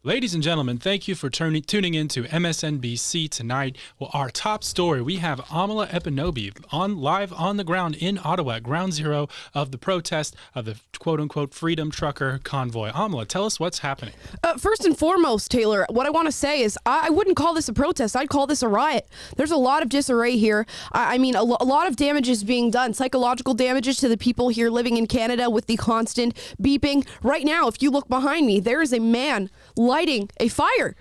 Ladies and gentlemen, thank you for tuning in to MSNBC tonight. Well, our top story, we have Amala Epinobi live on the ground in Ottawa at ground zero of the protest of the quote-unquote Freedom Trucker Convoy. Amala, tell us what's happening. First and foremost, Taylor, what I want to say is I wouldn't call this a protest. I'd call this a riot. There's a lot of disarray here. I mean, a lot of damage is being done. Psychological damages to the people here living in Canada with the constant beeping. Right now, if you look behind me, there is a man lighting a fire.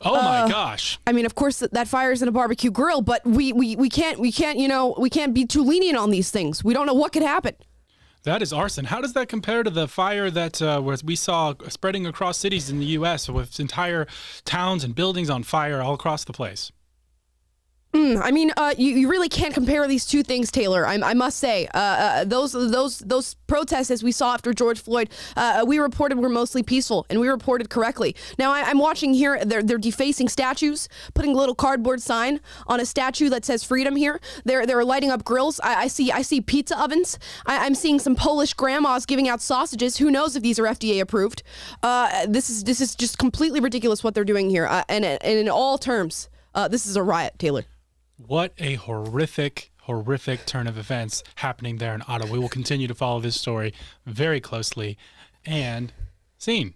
Oh my gosh. I mean, of course that fire is in a barbecue grill, but we can't be too lenient on these things. We don't know what could happen. That is arson. How does that compare to the fire that we saw spreading across cities in the U.S. with entire towns and buildings on fire all across the place? I mean, you really can't compare these two things, Taylor. I must say, those protests, as we saw after George Floyd, we reported were mostly peaceful, and we reported correctly. Now, I'm watching here, they're defacing statues, putting a little cardboard sign on a statue that says freedom here. They're lighting up grills. I see pizza ovens. I'm seeing some Polish grandmas giving out sausages. Who knows if these are FDA approved? This is just completely ridiculous what they're doing here, and in all terms, this is a riot, Taylor. What a horrific turn of events happening there in Ottawa. We will continue to follow this story very closely. And scene.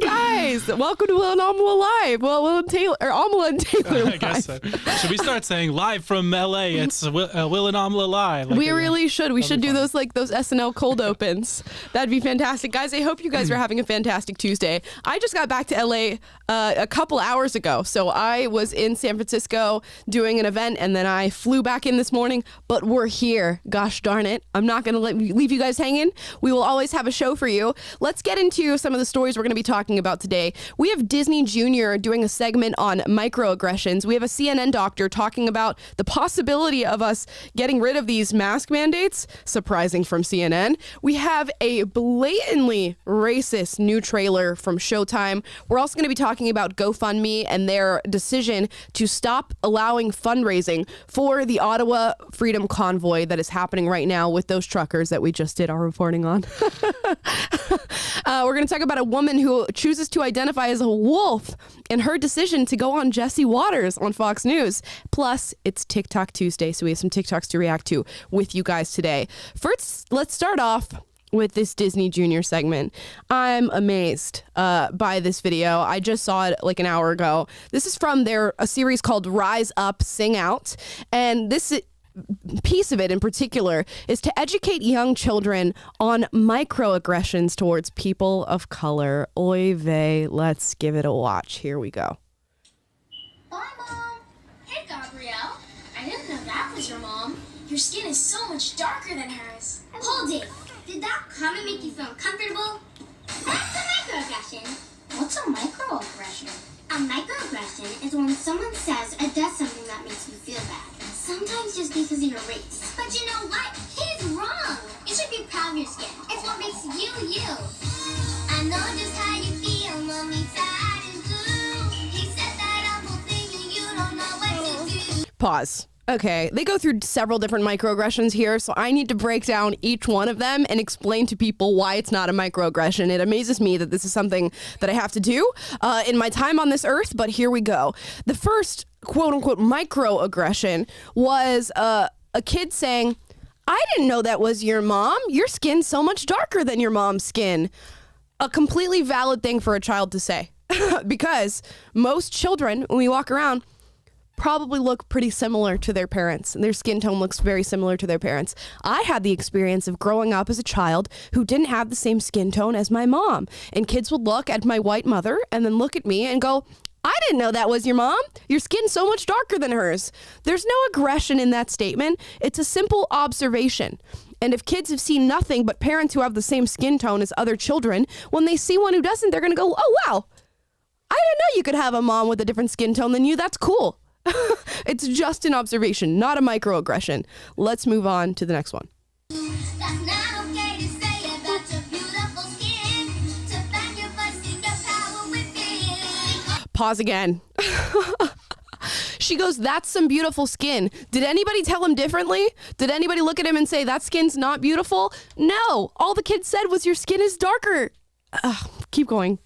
Guys, welcome to Will and Amala Live. Well, Will and Taylor, or Amala and Taylor live. I guess so. Should we start saying live from LA? It's Will and Amala Live. Like we really should. We should do those SNL cold opens. That'd be fantastic. Guys, I hope you guys are having a fantastic Tuesday. I just got back to LA a couple hours ago. So I was in San Francisco doing an event, and then I flew back in this morning, but we're here. Gosh darn it. I'm not going to leave you guys hanging. We will always have a show for you. Let's get into some of the stories we're going to be talking about today. We have Disney Jr. doing a segment on microaggressions. We have a CNN doctor talking about the possibility of us getting rid of these mask mandates. Surprising from CNN. We have a blatantly racist new trailer from Showtime. We're also going to be talking about GoFundMe and their decision to stop allowing fundraising for the Ottawa Freedom Convoy that is happening right now with those truckers that we just did our reporting on. We're going to talk about a woman who chooses to identify as a wolf and her decision to go on Jesse Waters on Fox News. Plus, it's TikTok Tuesday, so we have some TikToks to react to with you guys today. First, let's start off with this Disney Jr. segment. I'm amazed by this video. I just saw it like an hour ago. This is from a series called Rise Up, Sing Out, and this piece of it in particular is to educate young children on microaggressions towards people of color. Oy vey, let's give it a watch. Here we go. Bye, Mom. Hey, Gabrielle. I didn't know that was your mom. Your skin is so much darker than hers. Hold it. Did that comment make you feel uncomfortable? That's a microaggression. What's a microaggression? A microaggression is when someone says or does something that makes you feel bad. Sometimes just because of your race. But you know what? He's wrong. You should be proud of your skin. It's what makes you, you. I know just how you feel, mommy, sad and blue. He said that awful thing and you don't know what to do. Pause. Okay, they go through several different microaggressions here, so I need to break down each one of them and explain to people why it's not a microaggression. It amazes me that this is something that I have to do in my time on this earth, but here we go. The first quote-unquote microaggression was a kid saying, I didn't know that was your mom. Your skin's so much darker than your mom's skin. A completely valid thing for a child to say because most children, when we walk around, probably look pretty similar to their parents. Their skin tone looks very similar to their parents. I had the experience of growing up as a child who didn't have the same skin tone as my mom. And kids would look at my white mother and then look at me and go, I didn't know that was your mom. Your skin's so much darker than hers. There's no aggression in that statement. It's a simple observation. And if kids have seen nothing but parents who have the same skin tone as other children, when they see one who doesn't, they're going to go, oh, wow, I didn't know you could have a mom with a different skin tone than you. That's cool. It's just an observation, not a microaggression. Let's move on to the next one. That's not okay to say about your beautiful skin. To back your voice in your power within. Pause again. She goes, that's some beautiful skin. Did anybody tell him differently? Did anybody look at him and say, that skin's not beautiful? No. All the kid said was, your skin is darker. Keep going.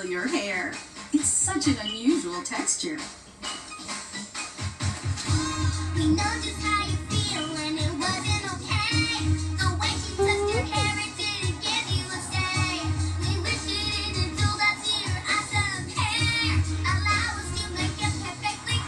Your hair. It's such an unusual texture. We know just how you feel when it wasn't okay. The way you touched your hair, it didn't give you a say. We wish you didn't do that to your awesome hair. Allow us to make it perfectly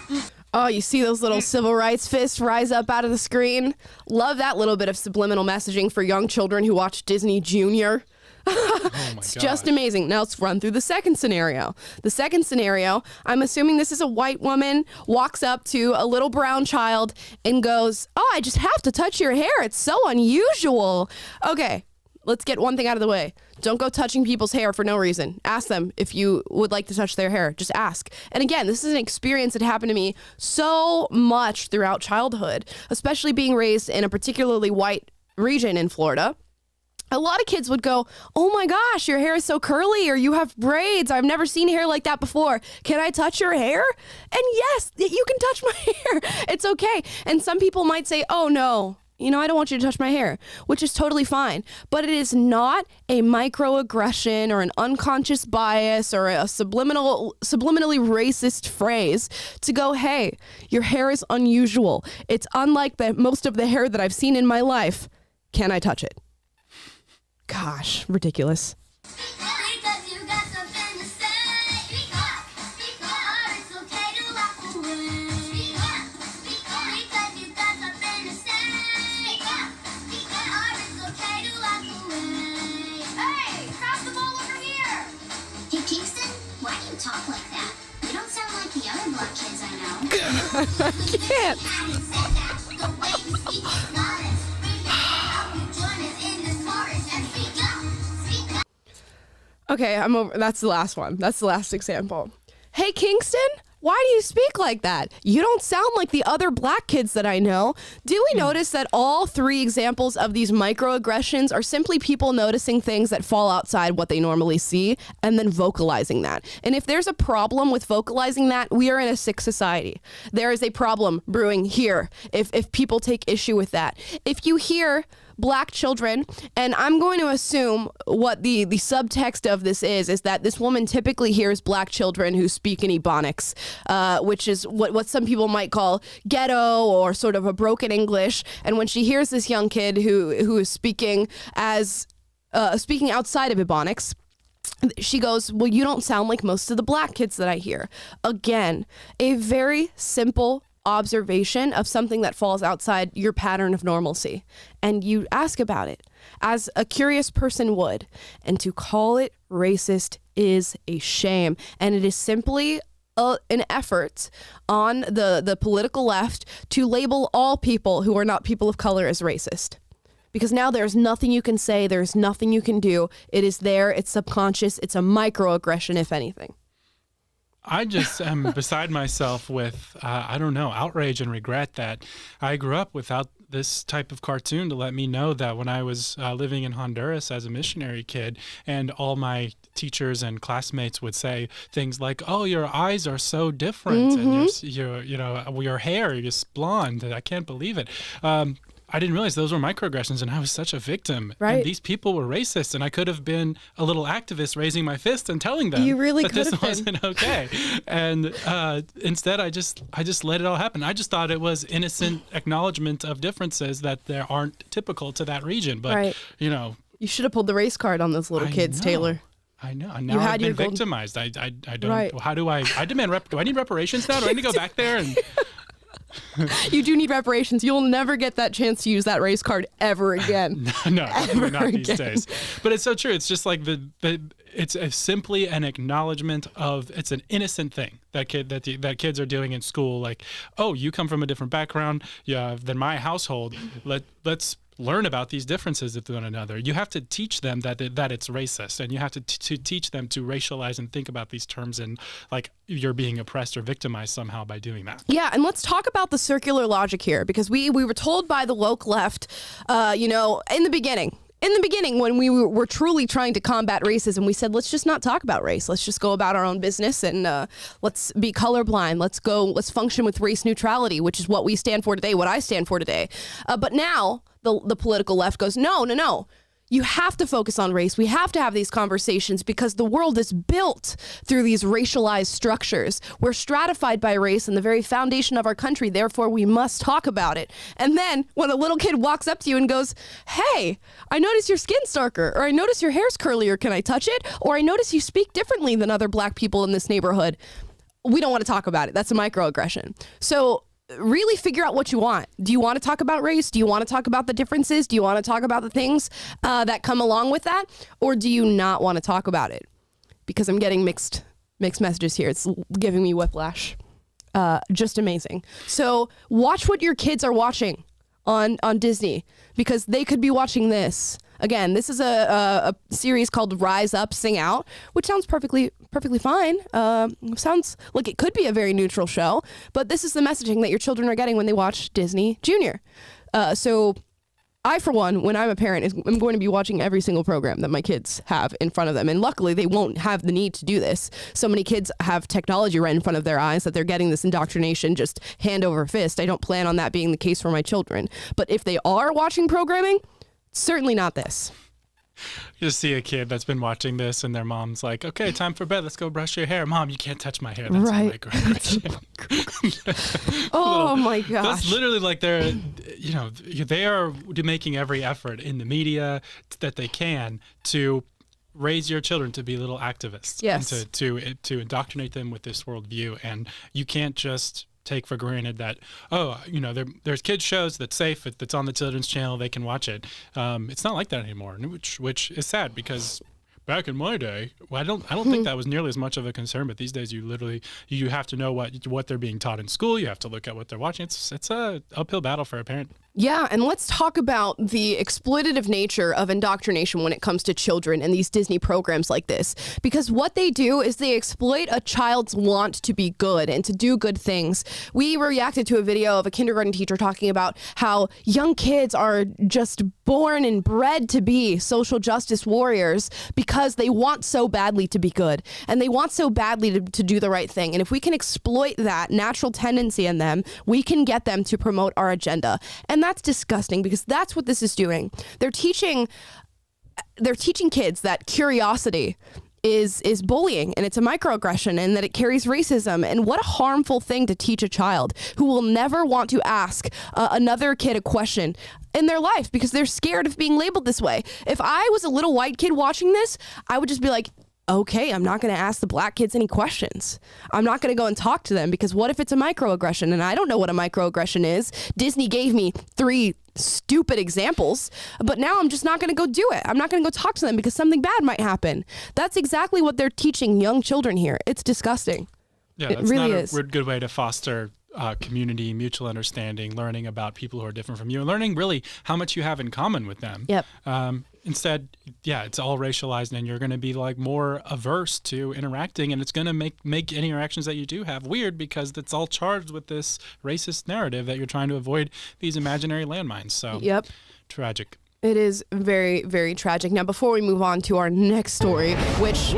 clear. Oh, you see those little civil rights fists rise up out of the screen? Love that little bit of subliminal messaging for young children who watch Disney Junior. It's just amazing. Now let's run through the second scenario. The second scenario, I'm assuming this is a white woman, walks up to a little brown child and goes, "Oh, I just have to touch your hair. It's so unusual." Okay, let's get one thing out of the way. Don't go touching people's hair for no reason. Ask them if you would like to touch their hair. Just ask. And again, this is an experience that happened to me so much throughout childhood, especially being raised in a particularly white region in Florida. A lot of kids would go, "Oh my gosh, your hair is so curly," or "You have braids. I've never seen hair like that before. Can I touch your hair?" And yes, you can touch my hair. It's okay. And some people might say, "Oh no, I don't want you to touch my hair," which is totally fine. But it is not a microaggression or an unconscious bias or a subliminally racist phrase to go, "Hey, your hair is unusual. It's unlike most of the hair that I've seen in my life. Can I touch it?" Gosh, ridiculous. I can't. Okay, I'm over. That's the last one. That's the last example. "Hey, Kingston, why do you speak like that? You don't sound like the other black kids that I know." Do we notice that all three examples of these microaggressions are simply people noticing things that fall outside what they normally see and then vocalizing that? And if there's a problem with vocalizing that, we are in a sick society. There is a problem brewing here if people take issue with that. If you hear black children, and I'm going to assume what the subtext of this is that this woman typically hears black children who speak in Ebonics, which is what some people might call ghetto or sort of a broken English. And when she hears this young kid who is speaking outside of Ebonics, she goes, "Well, you don't sound like most of the black kids that I hear." Again, a very simple observation of something that falls outside your pattern of normalcy, and you ask about it as a curious person would. And to call it racist is a shame, and it is simply an effort on the political left to label all people who are not people of color as racist. Because now there's nothing you can say, there's nothing you can do. It is there, it's subconscious, it's a microaggression, if anything. I just am beside myself with, outrage and regret that I grew up without this type of cartoon to let me know that when I was living in Honduras as a missionary kid, and all my teachers and classmates would say things like, "Oh, your eyes are so different," and your hair is blonde. I can't believe it. I didn't realize those were microaggressions, and I was such a victim. Right. And these people were racist, and I could have been a little activist raising my fist and telling them that this wasn't okay. And instead, I just let it all happen. I just thought it was innocent acknowledgement of differences that there aren't typical to that region. But, you should have pulled the race card on those little kids, Taylor. I know. And now I've been victimized. I don't. Right. How do I demand do I need reparations now? Do I need to go back there and... You do need reparations. You'll never get that chance to use that race card ever again. No, not these days. But it's so true. It's just like it's simply an acknowledgement of, it's an innocent thing that kids are doing in school. Like, "Oh, you come from a different background than my household. Let's learn about these differences with one another." You have to teach them that it's racist, and you have to teach them to racialize and think about these terms, and like you're being oppressed or victimized somehow by doing that. Yeah, and let's talk about the circular logic here, because we were told by the woke left, in the beginning, in the beginning, when we were truly trying to combat racism, we said, let's just not talk about race. Let's just go about our own business and let's be colorblind. Let's function with race neutrality, which is what we stand for today, what I stand for today. But now the political left goes, no. You have to focus on race. We have to have these conversations because the world is built through these racialized structures. We're stratified by race and the very foundation of our country. Therefore, we must talk about it. And then when a little kid walks up to you and goes, hey, I notice your skin's darker, or I notice your hair's curlier. Can I touch it? Or I notice you speak differently than other black people in this neighborhood. We don't want to talk about it. That's a microaggression. So really figure out what you want. Do you want to talk about race? Do you want to talk about the differences? Do you want to talk about the things that come along with that? Or do you not want to talk about it? Because I'm getting mixed messages here. It's giving me whiplash. Just amazing. So watch what your kids are watching on Disney, because they could be watching this. Again, this is a series called Rise Up, Sing Out, which sounds perfectly fine. Sounds like it could be a very neutral show, but this is the messaging that your children are getting when they watch Disney Junior. So I, for one, when I'm a parent, am going to be watching every single program that my kids have in front of them. And luckily, they won't have the need to do this. So many kids have technology right in front of their eyes that they're getting this indoctrination just hand over fist. I don't plan on that being the case for my children. But if they are watching programming, certainly not this. You just see a kid that's been watching this and their mom's like, okay, time for bed. Let's go brush your hair. Mom, you can't touch my hair. That's right. a microaggression. Oh my gosh. That's literally like they are making every effort in the media that they can to raise your children to be little activists. Yes. And to indoctrinate them with this worldview. And you can't just take for granted that, there's kids shows that's safe, that's on the children's channel, they can watch it. It's not like that anymore, which is sad, because back in my day, I don't think that was nearly as much of a concern, but these days you have to know what they're being taught in school. You have to look at what they're watching. It's a uphill battle for a parent. Yeah, and let's talk about the exploitative nature of indoctrination when it comes to children and these Disney programs like this. Because what they do is they exploit a child's want to be good and to do good things. We reacted to a video of a kindergarten teacher talking about how young kids are just born and bred to be social justice warriors because they want so badly to be good and they want so badly to do the right thing. And if we can exploit that natural tendency in them, we can get them to promote our agenda. And that's disgusting, because that's what this is doing. They're teaching kids that curiosity is bullying, and it's a microaggression, and that it carries racism. And what a harmful thing to teach a child who will never want to ask another kid a question in their life because they're scared of being labeled this way. If I was a little white kid watching this, I would just be like, okay, I'm not going to ask the black kids any questions. I'm not going to go and talk to them, because what if it's a microaggression and I don't know what a microaggression is? Disney gave me 3 stupid examples, but now I'm just not going to go do it. I'm not going to go talk to them because something bad might happen. That's exactly what they're teaching young children here. It's disgusting. Yeah, it that's really not is. a good way to foster community, mutual understanding, learning about people who are different from you, and learning really how much you have in common with them. Yep. Instead, it's all racialized, and you're going to be like more averse to interacting, and it's going to make any interactions that you do have weird, because it's all charged with this racist narrative that you're trying to avoid these imaginary landmines. So, yep. Tragic. It is very, very tragic. Now, before we move on to our next story, which,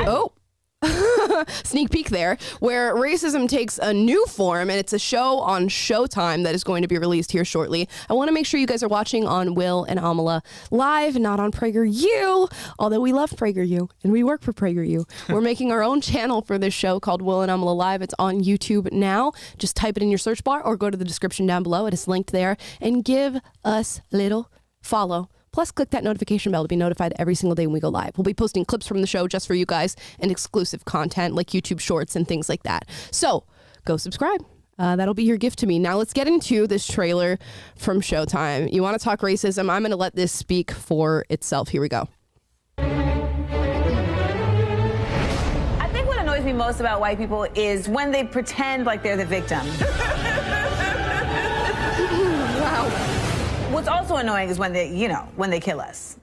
sneak peek there, where racism takes a new form, and it's a show on Showtime that is going to be released here shortly. I want to make sure you guys are watching on Will and Amala live, not on PragerU, although we love PragerU and we work for PragerU. We're making our own channel for this show called Will and Amala Live. It's on YouTube now. Just type it in your search bar or go to the description down below. It is linked there, and give us a little follow. Plus, click that notification bell to be notified every single day when we go live. We'll be posting clips from the show just for you guys and exclusive content like YouTube Shorts and things like that. So go subscribe. That'll be your gift to me. Now let's get into this trailer from Showtime. You want to talk racism? I'm going to let this speak for itself. Here we go. I think what annoys me most about white people is when they pretend like they're the victim. Wow. What's also annoying is when they kill us.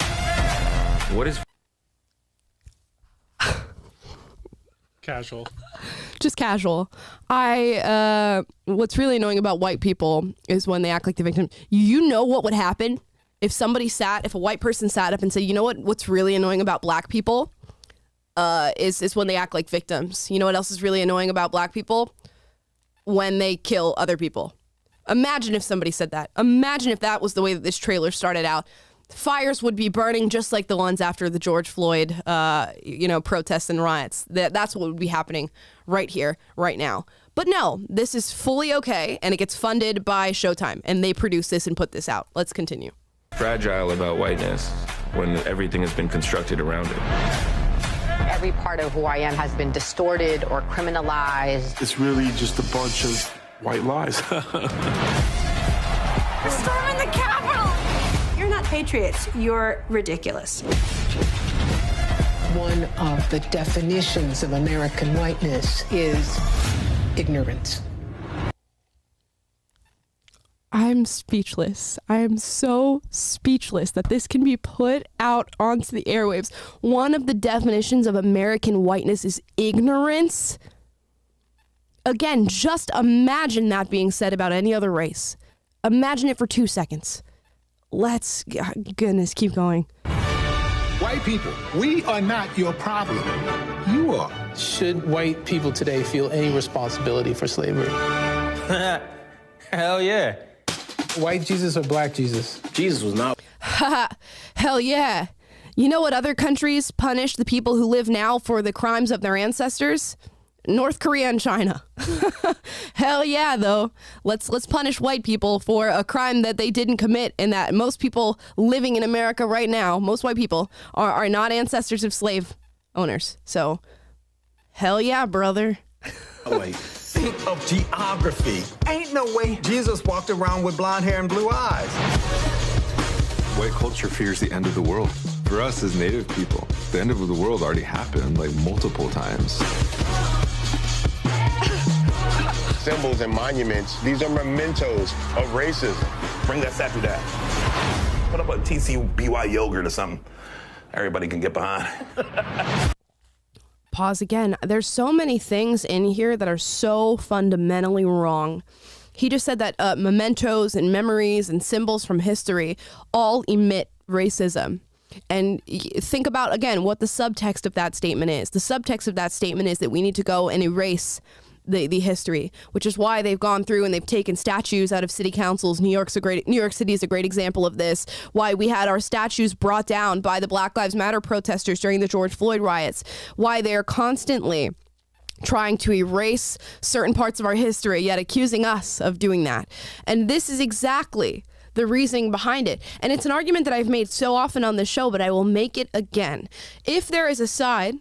What is Casual. Just casual. What's really annoying about white people is when they act like the victim. You know what would happen if a white person sat up and said, you know what's really annoying about black people is when they act like victims. You know what else is really annoying about black people? When they kill other people. Imagine if somebody said that. Imagine if that was the way that this trailer started out. Fires would be burning just like the ones after the George Floyd, protests and riots. That's what would be happening right here, right now. But no, this is fully okay, and it gets funded by Showtime, and they produce this and put this out. Let's continue. Fragile about whiteness when everything has been constructed around it. Every part of who I am has been distorted or criminalized. It's really just a bunch of white lies. We're storming the Capitol! You're not patriots. You're ridiculous. One of the definitions of American whiteness is ignorance. I'm speechless. I am so speechless that this can be put out onto the airwaves. One of the definitions of American whiteness is ignorance. Again, just imagine that being said about any other race. Imagine it for 2 seconds. Goodness, keep going. White people, we are not your problem. You are. Should white people today feel any responsibility for slavery? Hell yeah. White Jesus or black Jesus? Jesus was not. Hell yeah. You know what other countries punish the people who live now for the crimes of their ancestors? North Korea and China. Hell yeah, though. Let's punish white people for a crime that they didn't commit, and that most people living in America right now, most white people, are not ancestors of slave owners. So, hell yeah, brother. Wait, think of geography. Ain't no way Jesus walked around with blonde hair and blue eyes. White culture fears the end of the world. For us as Native people, the end of the world already happened like multiple times. Symbols and monuments, these are mementos of racism. Bring that statue down. Put up a TCBY yogurt or something everybody can get behind. Pause again. There's so many things in here that are so fundamentally wrong. He just said that mementos and memories and symbols from history all emit racism. And think about, again, what the subtext of that statement is. The subtext of that statement is that we need to go and erase the history, which is why they've gone through and they've taken statues out of city councils. New York City is a great example of this. Why we had our statues brought down by the Black Lives Matter protesters during the George Floyd riots. Why they're constantly trying to erase certain parts of our history, yet accusing us of doing that. And this is exactly the reasoning behind it. And it's an argument that I've made so often on this show, but I will make it again. If there is a side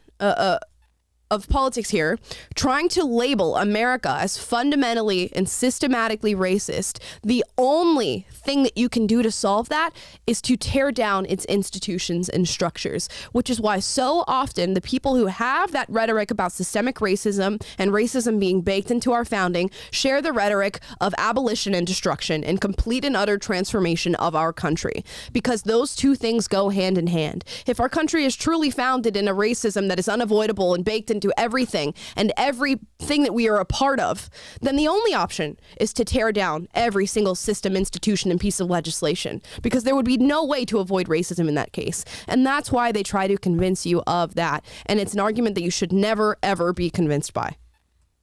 of politics here trying to label America as fundamentally and systematically racist, the only thing that you can do to solve that is to tear down its institutions and structures, which is why so often the people who have that rhetoric about systemic racism and racism being baked into our founding share the rhetoric of abolition and destruction and complete and utter transformation of our country, because those two things go hand in hand. If our country is truly founded in a racism that is unavoidable and baked into everything and everything that we are a part of, then the only option is to tear down every single system, institution, and piece of legislation, because there would be no way to avoid racism in that case. And that's why they try to convince you of that. And it's an argument that you should never, ever be convinced by.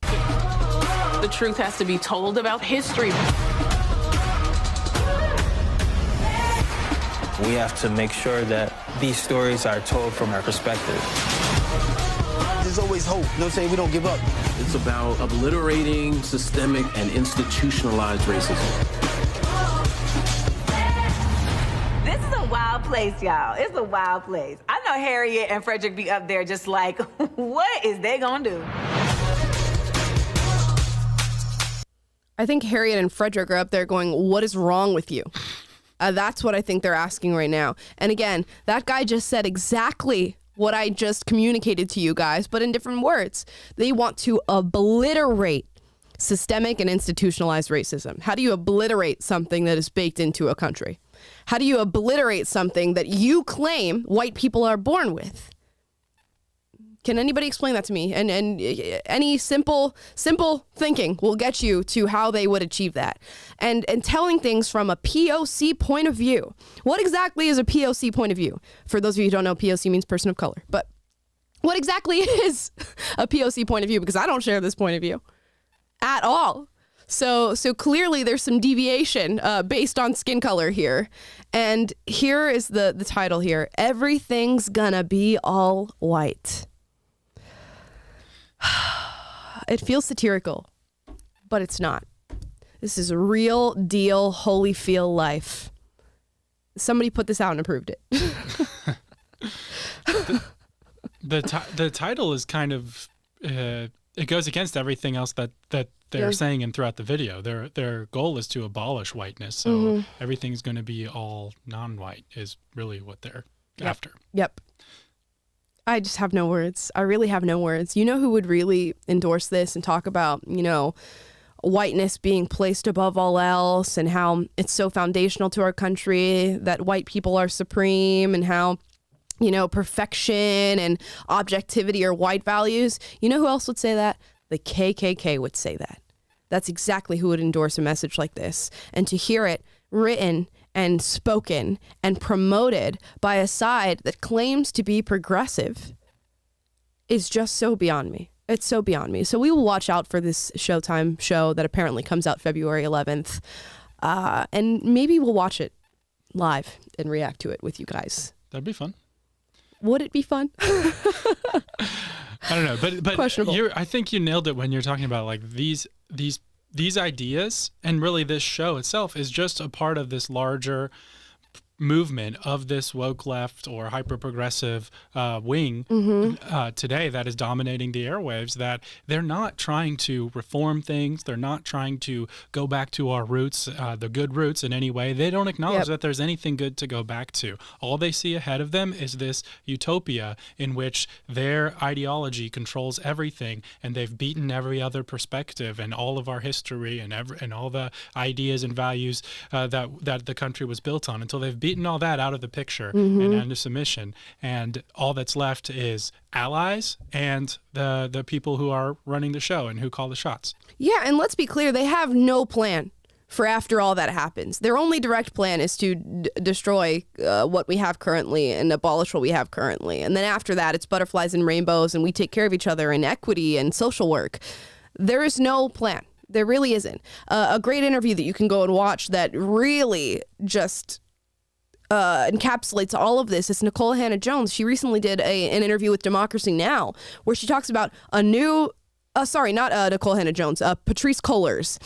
The truth has to be told about history. We have to make sure that these stories are told from our perspective. There's always hope. You know what I'm saying? We don't give up. It's about obliterating systemic and institutionalized racism. This is a wild place, y'all. It's a wild place. I know Harriet and Frederick be up there just like, what is they gonna do? I think Harriet and Frederick are up there going, what is wrong with you? That's what I think they're asking right now. And again, that guy just said exactly what I just communicated to you guys, but in different words. They want to obliterate systemic and institutionalized racism. How do you obliterate something that is baked into a country? How do you obliterate something that you claim white people are born with? Can anybody explain that to me? And any simple thinking will get you to how they would achieve that. And telling things from a POC point of view. What exactly is a POC point of view? For those of you who don't know, POC means person of color. But what exactly is a POC point of view? Because I don't share this point of view at all. So clearly there's some deviation based on skin color here. And here is the title here. Everything's gonna be all white. It feels satirical, but it's not. This is a real deal Holyfield life. Somebody put this out and approved it. The title is kind of it goes against everything else that they're saying and throughout the video. Their goal is to abolish whiteness, so everything's going to be all non-white is really what they're after. Yep. I just have no words. I really have no words. You know who would really endorse this and talk about, whiteness being placed above all else and how it's so foundational to our country that white people are supreme and how, perfection and objectivity are white values. You know who else would say that? The KKK would say that. That's exactly who would endorse a message like this. And to hear it written and spoken and promoted by a side that claims to be progressive is just so beyond me. It's so beyond me. So we will watch out for this Showtime show that apparently comes out February 11th. And maybe we'll watch it live and react to it with you guys. That'd be fun. Would it be fun? I don't know, but questionable. I think you nailed it when you're talking about like these ideas, and really this show itself is just a part of this larger movement of this woke left or hyper progressive wing today that is dominating the airwaves, that they're not trying to reform things. They're not trying to go back to our roots, the good roots in any way. They don't acknowledge that there's anything good to go back to. All they see ahead of them is this utopia in which their ideology controls everything, and they've beaten every other perspective and all of our history and all the ideas and values that the country was built on until they've beaten all that out of the picture and under submission, and all that's left is allies and the people who are running the show and who call the shots. Yeah, and let's be clear, they have no plan for after all that happens. Their only direct plan is to destroy what we have currently and abolish what we have currently. And then after that, it's butterflies and rainbows and we take care of each other and equity and social work. There is no plan. There really isn't. A great interview that you can go and watch that really just encapsulates all of this is Nicole Hannah-Jones. She recently did an interview with Democracy Now! Where she talks about a new Nicole Hannah-Jones, Patrisse Cullors,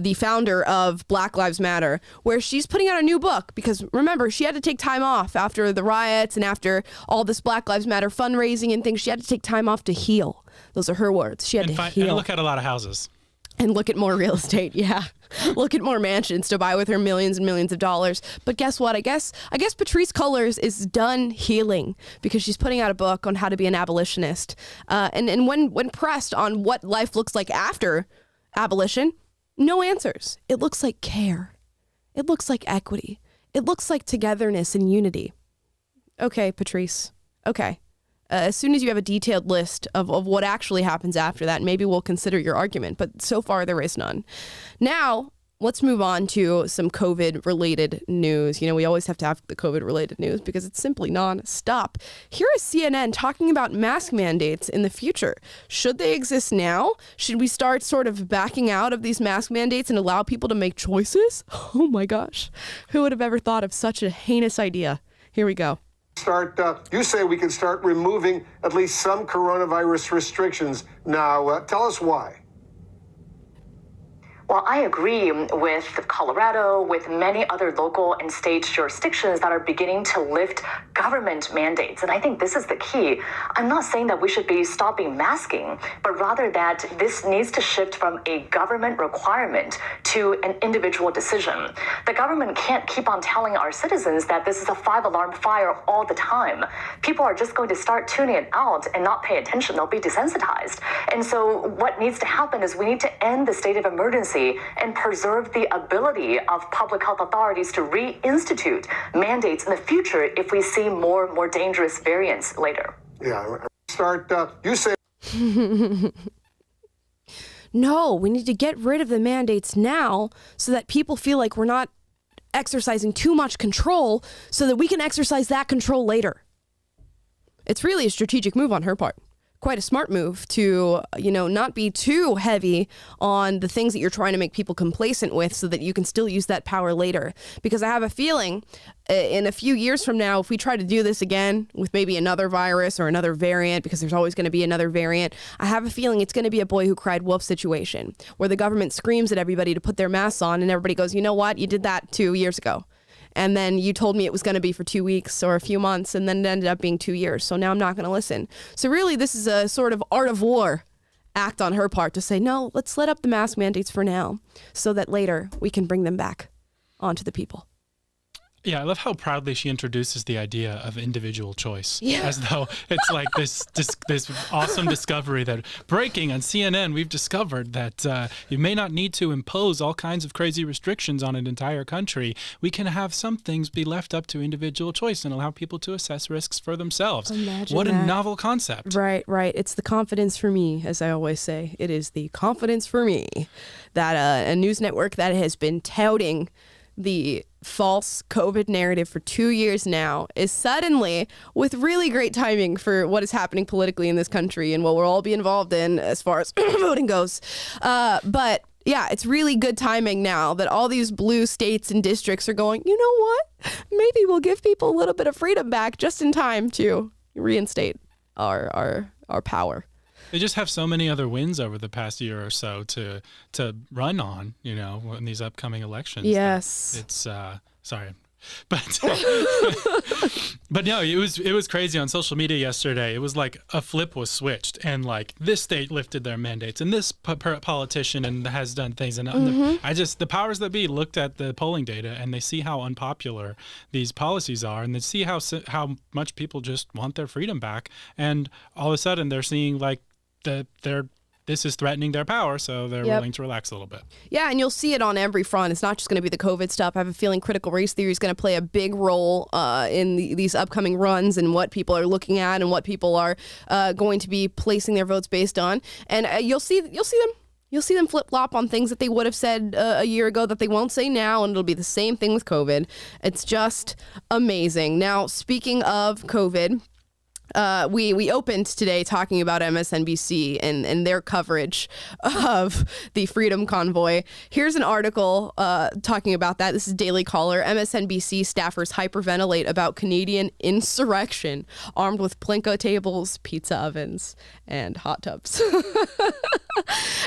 the founder of Black Lives Matter, where she's putting out a new book because, remember, she had to take time off after the riots and after all this Black Lives Matter fundraising and things. She had to take time off to heal. Those are her words. She had to heal. And look at a lot of houses. And look at more real estate, yeah. Look at more mansions to buy with her millions and millions of dollars. But guess what? I guess Patrisse Cullors is done healing because she's putting out a book on how to be an abolitionist. And when pressed on what life looks like after abolition, no answers. It looks like care. It looks like equity. It looks like togetherness and unity. Okay, Patrisse. Okay. As soon as you have a detailed list of what actually happens after that, maybe we'll consider your argument. But so far, there is none. Now, let's move on to some COVID-related news. We always have to have the COVID-related news because it's simply non-stop. Here is CNN talking about mask mandates in the future. Should they exist now? Should we start sort of backing out of these mask mandates and allow people to make choices? Oh my gosh. Who would have ever thought of such a heinous idea? Here we go. You say we can start removing at least some coronavirus restrictions now. Tell us why. Well, I agree with Colorado, with many other local and state jurisdictions that are beginning to lift government mandates. And I think this is the key. I'm not saying that we should be stopping masking, but rather that this needs to shift from a government requirement to an individual decision. The government can't keep on telling our citizens that this is a 5-alarm fire all the time. People are just going to start tuning it out and not pay attention. They'll be desensitized. And so what needs to happen is we need to end the state of emergency and preserve the ability of public health authorities to reinstitute mandates in the future if we see more dangerous variants later. Yeah. start, you say. No, we need to get rid of the mandates now so that people feel like we're not exercising too much control so that we can exercise that control later. It's really a strategic move on her part. Quite a smart move to, not be too heavy on the things that you're trying to make people complacent with so that you can still use that power later. Because I have a feeling in a few years from now, if we try to do this again with maybe another virus or another variant, because there's always going to be another variant, I have a feeling it's going to be a boy who cried wolf situation where the government screams at everybody to put their masks on and everybody goes, you know what? You did that 2 years ago. And then you told me it was going to be for 2 weeks or a few months, and then it ended up being 2 years. So now I'm not going to listen. So really, this is a sort of art of war act on her part to say, no, let's let up the mask mandates for now so that later we can bring them back onto the people. Yeah, I love how proudly she introduces the idea of individual choice, as though it's like this awesome discovery that breaking on CNN, we've discovered that you may not need to impose all kinds of crazy restrictions on an entire country. We can have some things be left up to individual choice and allow people to assess risks for themselves. Imagine what that. a novel concept. Right. It's the confidence for me, as I always say. It is the confidence for me that a news network that has been touting the false COVID narrative for 2 years now is suddenly, with really great timing for what is happening politically in this country and what we'll all be involved in as far as voting goes. But yeah, it's really good timing now that all these blue states and districts are going, you know what? Maybe we'll give people a little bit of freedom back just in time to reinstate our power. They just have so many other wins over the past year or so to run on, in these upcoming elections. Yes. It's sorry. But but no, it was crazy on social media yesterday. It was like a flip was switched, and like this state lifted their mandates, and this politician and has done things, and the powers that be looked at the polling data, and they see how unpopular these policies are, and they see how much people just want their freedom back, and all of a sudden they're seeing like this is threatening their power, so they're willing to relax a little bit. Yeah, and you'll see it on every front. It's not just going to be the COVID stuff. I have a feeling critical race theory is going to play a big role in these upcoming runs and what people are looking at and what people are going to be placing their votes based on. And you'll see them. You'll see them flip-flop on things that they would have said a year ago that they won't say now, and it'll be the same thing with COVID. It's just amazing. Now, speaking of COVID, we opened today talking about MSNBC and their coverage of the Freedom Convoy. Here's an article talking about that. This is Daily Caller. MSNBC staffers hyperventilate about Canadian insurrection armed with Plinko tables, pizza ovens, and hot tubs.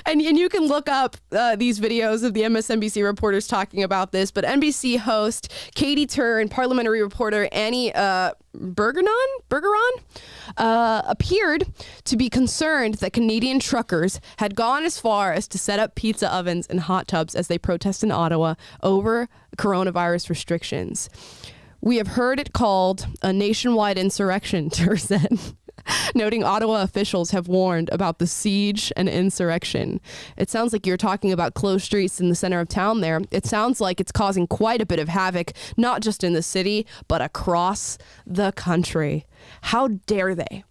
And you can look up these videos of the MSNBC reporters talking about this, but NBC host Katie Tur and parliamentary reporter Annie Bergeron appeared to be concerned that Canadian truckers had gone as far as to set up pizza ovens and hot tubs as they protest in Ottawa over coronavirus restrictions. We have heard it called a nationwide insurrection, Tur said. Noting Ottawa officials have warned about the siege and insurrection. It sounds like you're talking about closed streets in the center of town there. It sounds like it's causing quite a bit of havoc, not just in the city, but across the country. How dare they?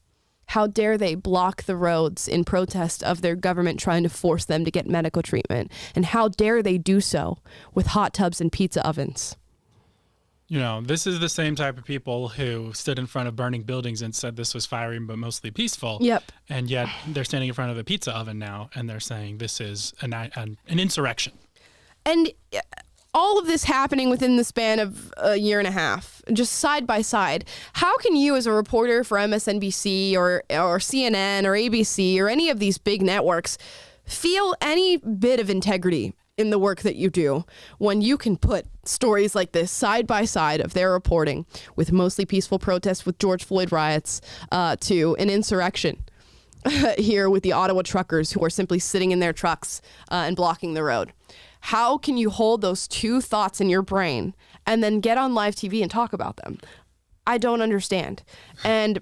How dare they block the roads in protest of their government trying to force them to get medical treatment? And how dare they do so with hot tubs and pizza ovens? This is the same type of people who stood in front of burning buildings and said this was fiery but mostly peaceful. Yep. And yet they're standing in front of a pizza oven now, and they're saying this is an insurrection. And all of this happening within the span of a year and a half, just side by side. How can you as a reporter for MSNBC or CNN or ABC or any of these big networks feel any bit of integrity in the work that you do when you can put stories like this side by side of their reporting with mostly peaceful protests with George Floyd riots to an insurrection here with the Ottawa truckers who are simply sitting in their trucks and blocking the road? How can you hold those two thoughts in your brain and then get on live TV and talk about them? I don't understand. And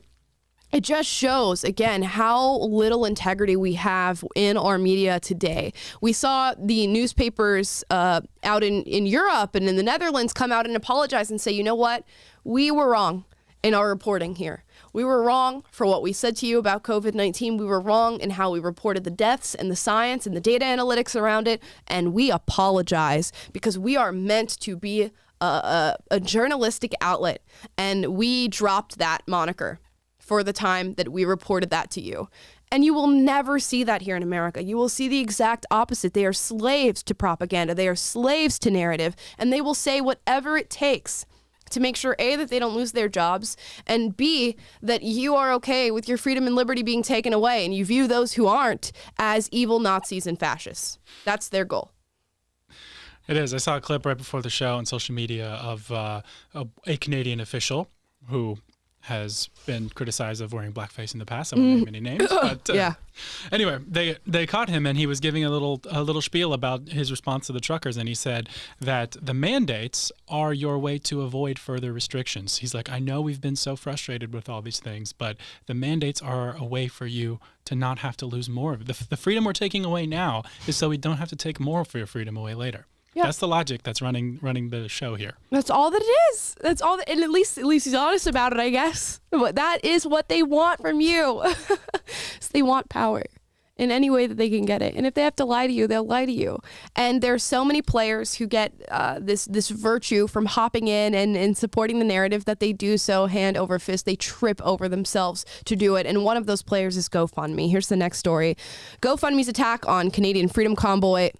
it just shows, again, how little integrity we have in our media today. We saw the newspapers out in Europe and in the Netherlands come out and apologize and say, you know what? We were wrong. in our reporting here. We were wrong for what we said to you about COVID-19. We were wrong in how we reported the deaths and the science and the data analytics around it. And we apologize because we are meant to be a journalistic outlet. And we dropped that moniker for the time that we reported that to you. And you will never see that here in America. You will see the exact opposite. They are slaves to propaganda. They are slaves to narrative. And they will say whatever it takes to make sure, A, that they don't lose their jobs, and B, that you are okay with your freedom and liberty being taken away, and you view those who aren't as evil Nazis and fascists. That's their goal. It is. I saw a clip right before the show on social media of a Canadian official who has been criticized of wearing blackface in the past. I won't name any names, but yeah. Anyway, they caught him, and he was giving a little spiel about his response to the truckers, and he said that the mandates are your way to avoid further restrictions. He's like, I know we've been so frustrated with all these things, but the mandates are a way for you to not have to lose more of it. The freedom we're taking away now is so we don't have to take more of your freedom away later. Yeah. That's the logic that's running the show here. That's all that it is. That's all that, and at least he's honest about it, I guess. But that is what they want from you. So they want power in any way that they can get it. And if they have to lie to you, they'll lie to you. And there's so many players who get this virtue from hopping in and supporting the narrative that they do so hand over fist. They trip over themselves to do it. And one of those players is GoFundMe. Here's the next story. GoFundMe's attack on Canadian Freedom Convoy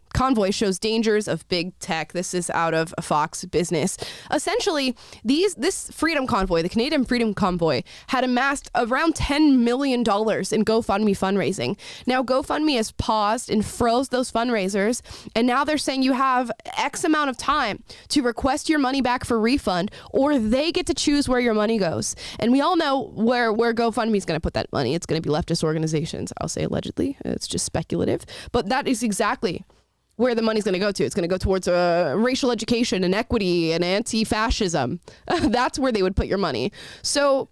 shows dangers of big tech. This is out of Fox Business. Essentially, this Freedom Convoy, the Canadian Freedom Convoy, had amassed around $10 million in GoFundMe fundraising. Now, GoFundMe has paused and froze those fundraisers, and now they're saying you have X amount of time to request your money back for refund, or they get to choose where your money goes. And we all know where GoFundMe is going to put that money. It's going to be leftist organizations. I'll say allegedly. It's just speculative. But that is exactly where the money's going to go to. It's going to go towards racial education and equity and anti-fascism. That's where they would put your money. So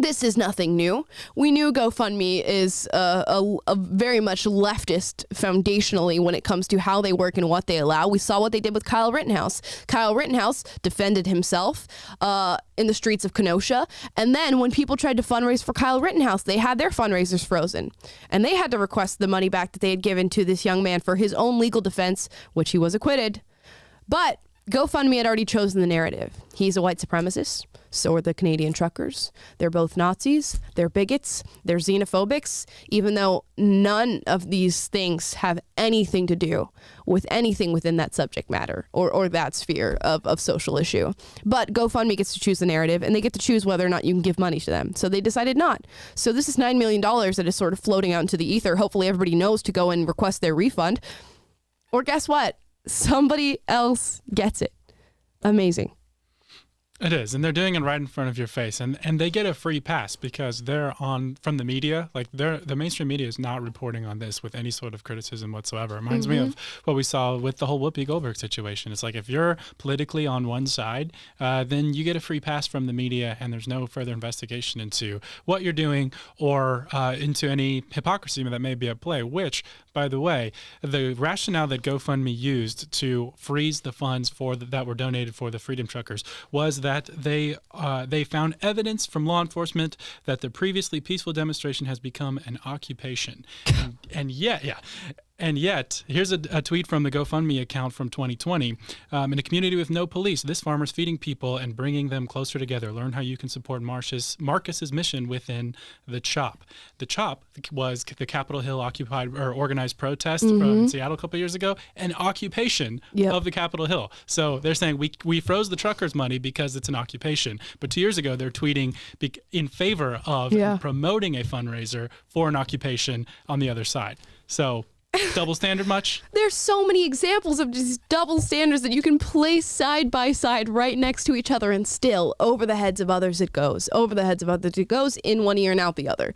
this is nothing new. We knew GoFundMe is a very much leftist foundationally when it comes to how they work and what they allow. We saw what they did with Kyle Rittenhouse. Kyle Rittenhouse defended himself in the streets of Kenosha. And then when people tried to fundraise for Kyle Rittenhouse, they had their fundraisers frozen. And they had to request the money back that they had given to this young man for his own legal defense, which he was acquitted. But GoFundMe had already chosen the narrative. He's a white supremacist. So are the Canadian truckers. They're both Nazis. They're bigots. They're xenophobics, even though none of these things have anything to do with anything within that subject matter or that sphere of social issue. But GoFundMe gets to choose the narrative, and they get to choose whether or not you can give money to them. So they decided not. So this is $9 million that is sort of floating out into the ether. Hopefully everybody knows to go and request their refund. Or guess what? Somebody else gets it. Amazing. It is, and they're doing it right in front of your face, and they get a free pass because they're on from the media. Like the mainstream media is not reporting on this with any sort of criticism whatsoever. It reminds me of what we saw with the whole Whoopi Goldberg situation. It's like if you're politically on one side, then you get a free pass from the media, and there's no further investigation into what you're doing or into any hypocrisy that may be at play. Which, by the way, the rationale that GoFundMe used to freeze the funds that were donated for the Freedom Truckers was that they found evidence from law enforcement that the previously peaceful demonstration has become an occupation. And yet, here's a tweet from the GoFundMe account from 2020. In a community with no police, this farmer's feeding people and bringing them closer together. Learn how you can support Marcus's mission within the CHOP. The CHOP was the Capitol Hill occupied or organized protest from Seattle a couple years ago, an occupation of the Capitol Hill. So they're saying we froze the truckers' money because it's an occupation. But 2 years ago, they're tweeting in favor of promoting a fundraiser for an occupation on the other side. So double standard much? There's so many examples of just double standards that you can place side by side right next to each other, and still over the heads of others it goes. Over the heads of others it goes, in one ear and out the other.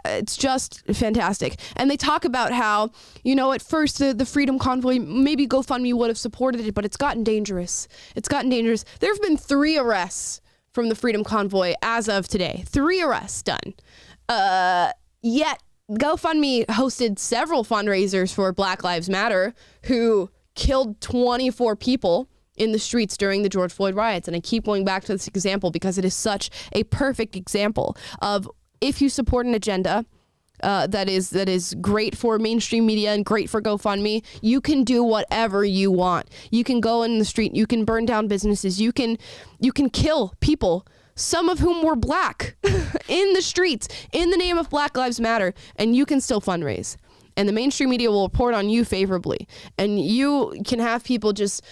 It's just fantastic. And they talk about how, at first the Freedom Convoy, maybe GoFundMe would have supported it, but it's gotten dangerous. There have been 3 arrests from the Freedom Convoy as of today. 3 arrests done. Yet GoFundMe hosted several fundraisers for Black Lives Matter, who killed 24 people in the streets during the George Floyd riots. And I keep going back to this example because it is such a perfect example of if you support an agenda that is great for mainstream media and great for GoFundMe, you can do whatever you want. You can go in the street, you can burn down businesses, you can kill people, some of whom were black, in the streets in the name of Black Lives Matter, and you can still fundraise. And the mainstream media will report on you favorably. And you can have people just,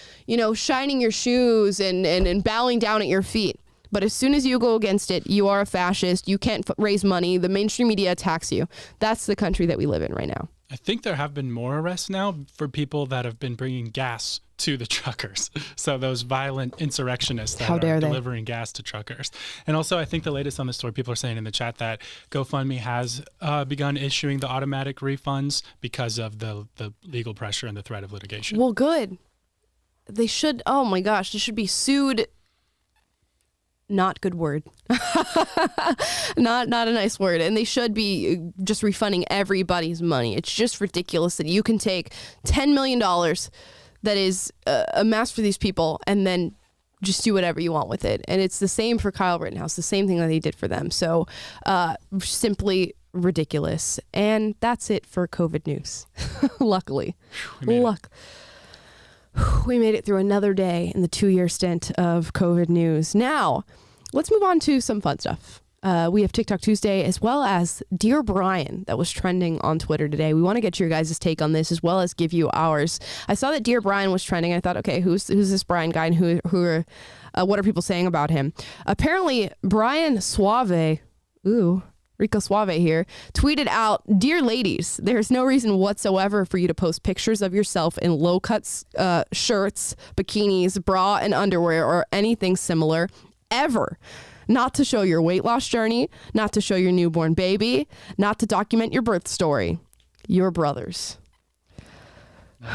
shining your shoes and bowing down at your feet. But as soon as you go against it, you are a fascist. You can't raise money. The mainstream media attacks you. That's the country that we live in right now. I think there have been more arrests now for people that have been bringing gas to the truckers. So those violent insurrectionists that are delivering gas to truckers. And also, I think the latest on the story, people are saying in the chat that GoFundMe has begun issuing the automatic refunds because of the legal pressure and the threat of litigation. Well, good. They should, oh my gosh, they should be sued. Not good word. not a nice word. And they should be just refunding everybody's money. It's just ridiculous that you can take $10 million that is amassed for these people and then just do whatever you want with it. And it's the same for Kyle Rittenhouse, the same thing that they did for them. So simply ridiculous. And that's it for COVID news. Luckily. We made it through another day in the 2-year stint of COVID news. Now, let's move on to some fun stuff. We have TikTok Tuesday as well as Dear Brian that was trending on Twitter today. We want to get your guys' take on this as well as give you ours. I saw that Dear Brian was trending. I thought, okay, who's this Brian guy and what are people saying about him? Apparently, Brian Suave, Rico Suave here, tweeted out, "Dear ladies, there's no reason whatsoever for you to post pictures of yourself in low-cut shirts, bikinis, bra, and underwear, or anything similar, ever. Not to show your weight loss journey, not to show your newborn baby, not to document your birth story. Your brothers."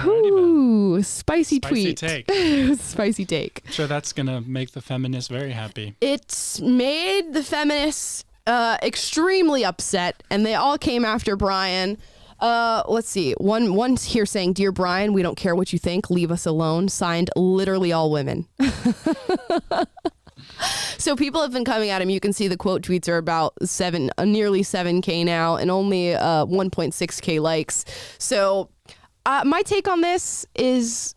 Ooh, spicy tweet. Take. Spicy take. I'm sure that's going to make the feminists very happy. It's made the feminists extremely upset, and they all came after Brian. Let's see. One's here saying, "Dear Brian, we don't care what you think. Leave us alone." Signed, literally all women. So people have been coming at him. You can see the quote tweets are about nearly 7K now, and only 1.6K likes. So my take on this is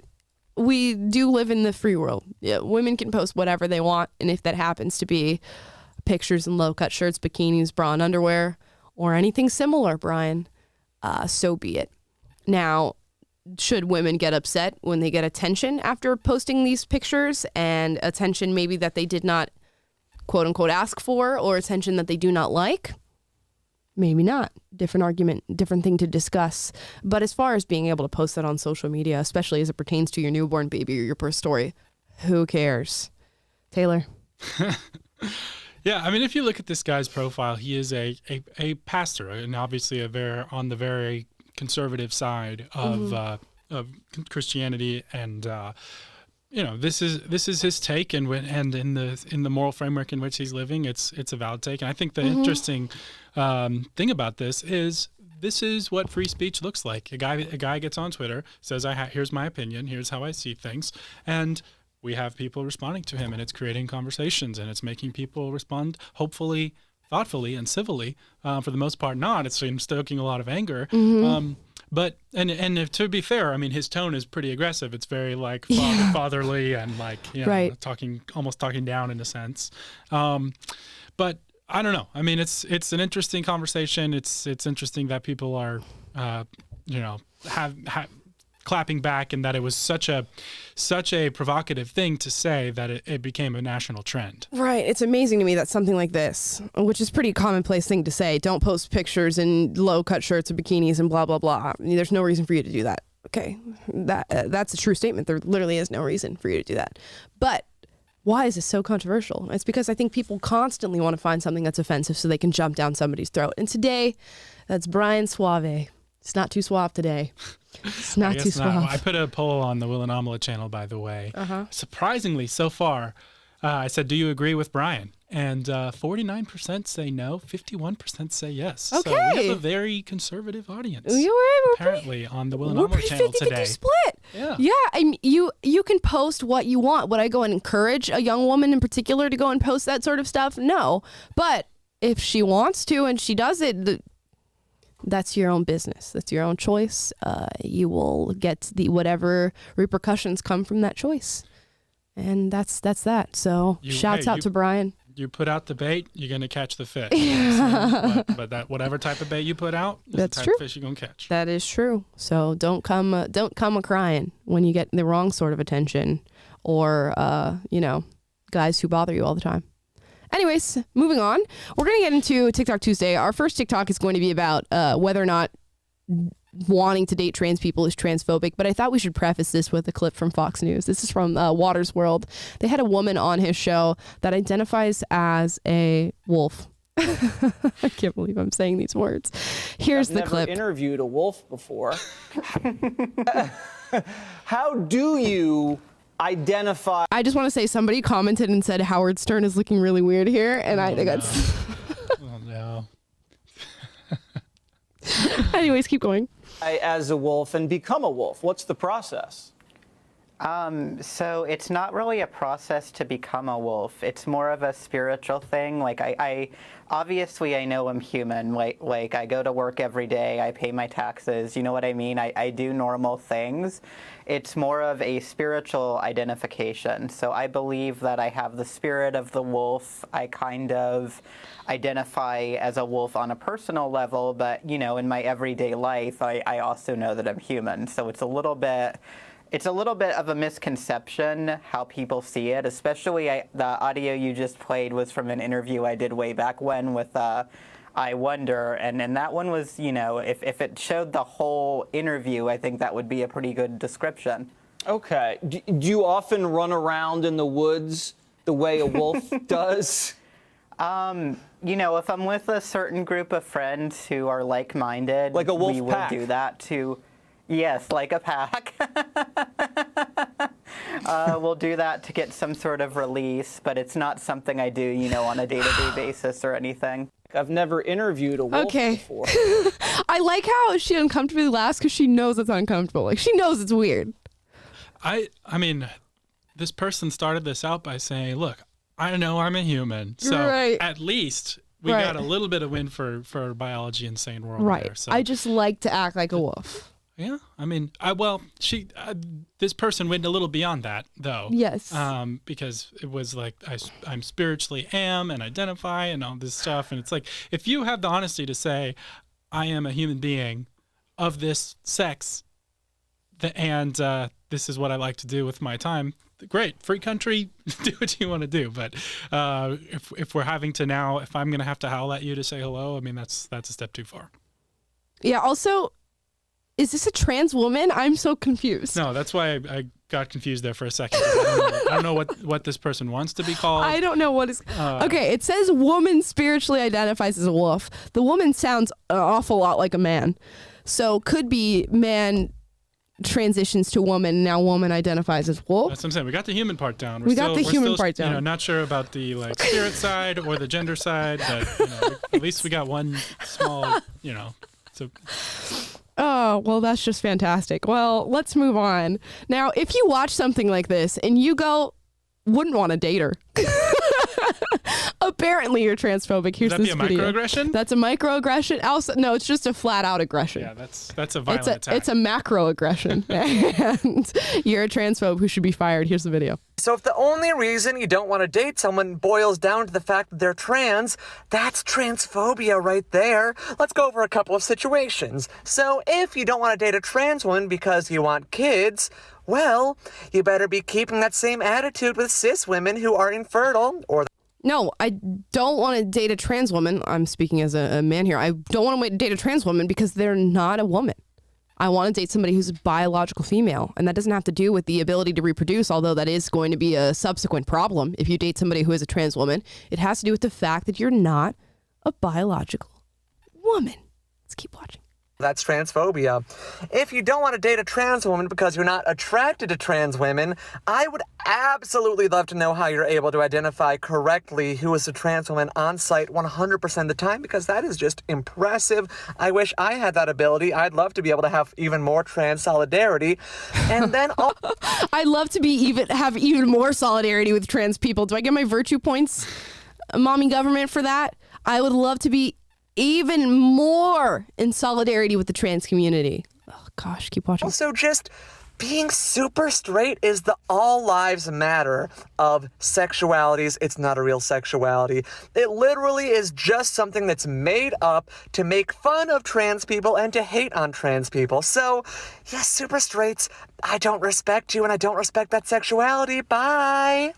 we do live in the free world. Yeah, women can post whatever they want, and if that happens to be pictures in low-cut shirts, bikinis, bra, and underwear, or anything similar, Brian, so be it. Now, should women get upset when they get attention after posting these pictures, and attention maybe that they did not, quote-unquote, ask for, or attention that they do not like? Maybe not. Different argument, different thing to discuss. But as far as being able to post that on social media, especially as it pertains to your newborn baby or your birth story, who cares? Taylor? Yeah, I mean, if you look at this guy's profile, he is a pastor, and obviously on the very conservative side of Christianity, and this is his take, and in the moral framework in which he's living, it's a valid take. And I think the interesting thing about this is what free speech looks like. A guy gets on Twitter, says, "Here's my opinion. Here's how I see things," and we have people responding to him, and it's creating conversations, and it's making people respond, hopefully, thoughtfully and civilly. For the most part, not. It's stoking a lot of anger. But to be fair, I mean, his tone is pretty aggressive. It's very fatherly and right. almost talking down in a sense. But I don't know. I mean, it's an interesting conversation. It's interesting that people are, clapping back, and that it was such a provocative thing to say that it became a national trend. Right. It's amazing to me that something like this, which is a pretty commonplace thing to say, don't post pictures in low-cut shirts or bikinis and blah, blah, blah. I mean, there's no reason for you to do that. Okay. That's a true statement. There literally is no reason for you to do that. But why is this so controversial? It's because I think people constantly want to find something that's offensive so they can jump down somebody's throat. And today, that's Brian Suave. It's not too suave today. It's not too suave. I put a poll on the Will and Amala channel, by the way. Surprisingly, so far, I said, "Do you agree with Brian?" And 49% say no, 51% say yes. Okay. So we have a very conservative audience. We're apparently on the Will and we're Amala pretty channel 50-50 today. split. Yeah. I mean, you can post what you want. Would I go and encourage a young woman in particular to go and post that sort of stuff? No. But if she wants to and she does it, that's your own business. That's your own choice. You will get whatever repercussions come from that choice. And that's that. So shouts out to Brian. You put out the bait, you're gonna catch the fish. but that whatever type of bait you put out, is that's the type true. of fish you're gonna catch. That is true. So don't come a crying when you get the wrong sort of attention, or guys who bother you all the time. Anyways, moving on. We're gonna get into TikTok Tuesday. Our first TikTok is going to be about whether or not wanting to date trans people is transphobic, but I thought we should preface this with a clip from Fox News. This is from Waters World. They had a woman on his show that identifies as a wolf. I can't believe I'm saying these words. Here's the clip. I've never interviewed a wolf before. How do you identify? I just want to say somebody commented and said Howard Stern is looking really weird here, and I think that's... Oh no. Anyways, keep going. As a wolf and become a wolf? What's the process? So it's not really a process to become a wolf. It's more of a spiritual thing. Like I obviously I know I'm human. Like I go to work every day. I pay my taxes. You know what I mean? I do normal things. It's more of a spiritual identification. So I believe that I have the spirit of the wolf. I kind of identify as a wolf on a personal level, but in my everyday life, I also know that I'm human. So it's a little bit of a misconception how people see it, especially the audio you just played was from an interview I did way back when with I Wonder, and that one was, if it showed the whole interview, I think that would be a pretty good description. Okay. Do you often run around in the woods the way a wolf does? If I'm with a certain group of friends who are like-minded, like a wolf we pack. will do that too. Yes, like a pack. We'll do that to get some sort of release, but it's not something I do, on a day-to-day basis or anything. I've never interviewed a wolf before. I like how she uncomfortably laughs because she knows it's uncomfortable. Like, she knows it's weird. I mean, this person started this out by saying, look, I know I'm a human, so at least we got a little bit of win for biology and sane world. Right. There, so. I just like to act like a wolf. Yeah, I mean, this person went a little beyond that, though. Yes. Because it was like, I'm spiritually am and identify and all this stuff. And it's like, if you have the honesty to say, I am a human being of this sex, and this is what I like to do with my time, great, free country, do what you want to do. But if we're having to now, if I'm going to have to howl at you to say hello, I mean, that's a step too far. Yeah, also... Is this a trans woman? I'm so confused. No, that's why I got confused there for a second. I don't know what this person wants to be called. I don't know what is... Okay, it says woman spiritually identifies as a wolf. The woman sounds an awful lot like a man. So could be man transitions to woman, now woman identifies as wolf. That's what I'm saying. We got the human part down. We got the human part down. Not sure about the spirit side or the gender side, but at least we got one small, so... Oh, well, that's just fantastic. Well, let's move on. Now, if you watch something like this and you go, wouldn't want to date her. Apparently, you're transphobic. Here's this video. Would that be a microaggression? That's a microaggression. Also, no, it's just a flat-out aggression. Yeah, that's a violent attack. It's a macroaggression. And you're a transphobe who should be fired. Here's the video. So if the only reason you don't want to date someone boils down to the fact that they're trans, that's transphobia right there. Let's go over a couple of situations. So if you don't want to date a trans woman because you want kids, well, you better be keeping that same attitude with cis women who are infertile or... No, I don't want to date a trans woman. I'm speaking as a man here. I don't want to date a trans woman because they're not a woman. I want to date somebody who's a biological female, and that doesn't have to do with the ability to reproduce, although that is going to be a subsequent problem if you date somebody who is a trans woman. It has to do with the fact that you're not a biological woman. Let's keep watching. That's transphobia. If you don't want to date a trans woman because you're not attracted to trans women, I would absolutely love to know how you're able to identify correctly who is a trans woman on site 100% of the time, because that is just impressive. I wish I had that ability. I'd love to be able to have even more trans solidarity. And then I'd love to have even more solidarity with trans people. Do I get my virtue points, mommy government, for that? I would love to be even more in solidarity with the trans community. Oh gosh, keep watching. Also, just being super straight is the all lives matter of sexualities. It's not a real sexuality. It literally is just something that's made up to make fun of trans people and to hate on trans people. So, yes, super straights, I don't respect you and I don't respect that sexuality. Bye.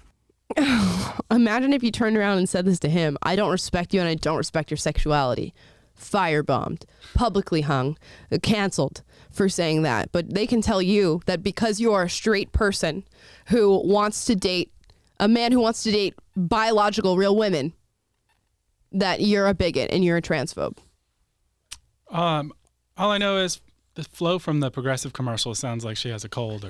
Imagine if you turned around and said this to him. I don't respect you and I don't respect your sexuality. Firebombed, publicly hung, canceled for saying that. But they can tell you that because you are a straight person who wants to date a man who wants to date biological real women, that you're a bigot and you're a transphobe. All I know is the flow from the Progressive commercial sounds like she has a cold. Or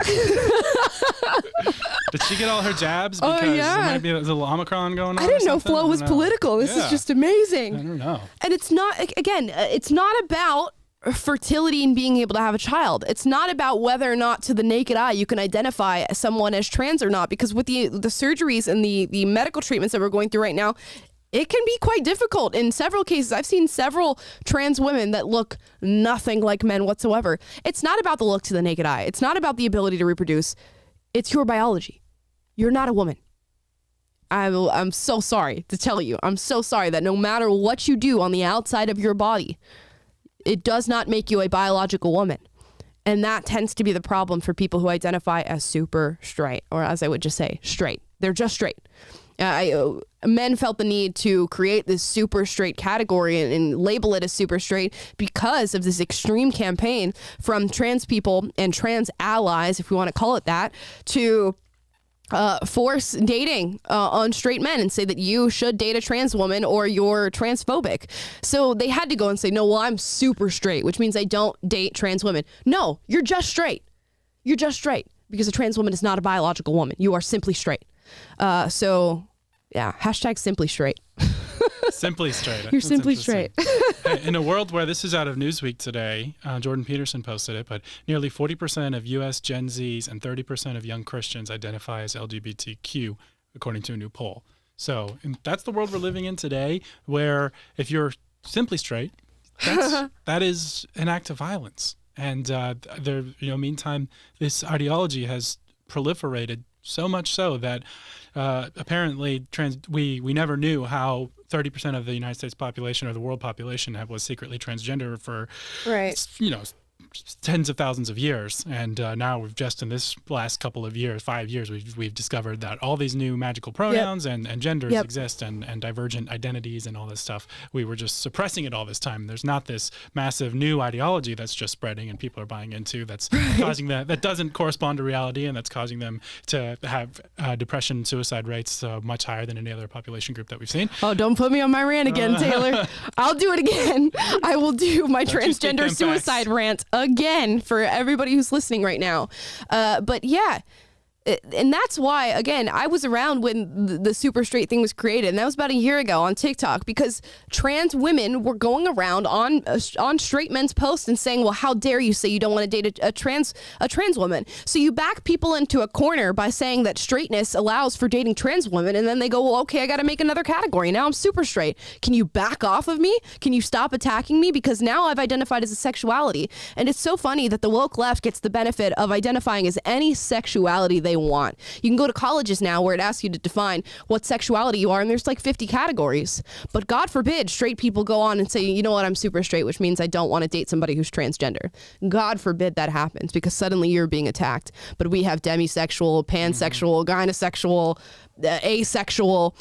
did she get all her jabs? Because there might be a little Omicron going on. I didn't know Flo was political. This is just amazing. I don't know. And it's not, again, it's not about fertility and being able to have a child. It's not about whether or not to the naked eye you can identify someone as trans or not, because with the surgeries and the medical treatments that we're going through right now, it can be quite difficult. In several cases, I've seen several trans women that look nothing like men whatsoever. It's not about the look to the naked eye. It's not about the ability to reproduce. It's your biology. You're not a woman. I'm so sorry to tell you. I'm so sorry that no matter what you do on the outside of your body, it does not make you a biological woman. And that tends to be the problem for people who identify as super straight, or as I would just say, straight. They're just straight. Men felt the need to create this super straight category and label it as super straight because of this extreme campaign from trans people and trans allies, if we want to call it that, to force dating on straight men and say that you should date a trans woman or you're transphobic. So they had to go and say, no, well, I'm super straight, which means I don't date trans women. No, you're just straight. You're just straight because a trans woman is not a biological woman. You are simply straight. So yeah, hashtag simply straight. Simply straight. You're simply straight. Hey, in a world where this is out of Newsweek today, Jordan Peterson posted it, but nearly 40% of U.S. Gen Zs and 30% of young Christians identify as LGBTQ, according to a new poll. So that's the world we're living in today, where if you're simply straight, that is an act of violence. And meantime, this ideology has proliferated so much so that apparently we never knew how 30% of the United States population or the world population was secretly transgender for, tens of thousands of years. And now we've just in this last couple of years, 5 years, we've discovered that all these new magical pronouns and genders exist and divergent identities and all this stuff. We were just suppressing it all this time. There's not this massive new ideology that's just spreading and people are buying into that's causing that doesn't correspond to reality, and that's causing them to have depression, suicide rates much higher than any other population group that we've seen. Oh, don't put me on my rant again, Taylor. I'll do it again. I will do my transgender suicide rant again for everybody who's listening right now. But yeah, and that's why, again, I was around when the super straight thing was created, and that was about a year ago on TikTok, because trans women were going around on straight men's posts and saying, well, how dare you say you don't want to date a trans woman? So you back people into a corner by saying that straightness allows for dating trans women, and then they go, well, okay, I got to make another category. Now I'm super straight. Can you back off of me? Can you stop attacking me? Because now I've identified as a sexuality. And it's so funny that the woke left gets the benefit of identifying as any sexuality they want. You can go to colleges now where it asks you to define what sexuality you are, and there's like 50 categories. But God forbid straight people go on and say, you know what, I'm super straight, which means I don't want to date somebody who's transgender. God forbid that happens, because suddenly you're being attacked. But we have demisexual, pansexual, gynosexual, asexual.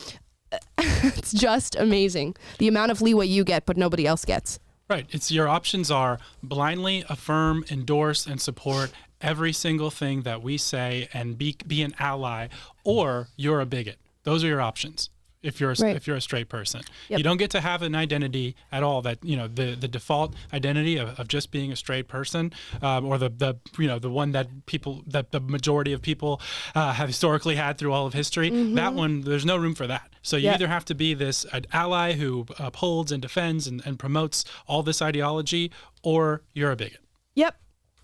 It's just amazing the amount of leeway you get, but nobody else gets. Right. It's your options are blindly affirm, endorse, and support every single thing that we say and be an ally, or you're a bigot. Those are your options. if you're a straight person. You don't get to have an identity at all that, the default identity of just being a straight person, or the one that the majority of people have historically had through all of history. That one, there's no room for that. So you either have to be this ally who upholds and defends and promotes all this ideology, or you're a bigot. Yep.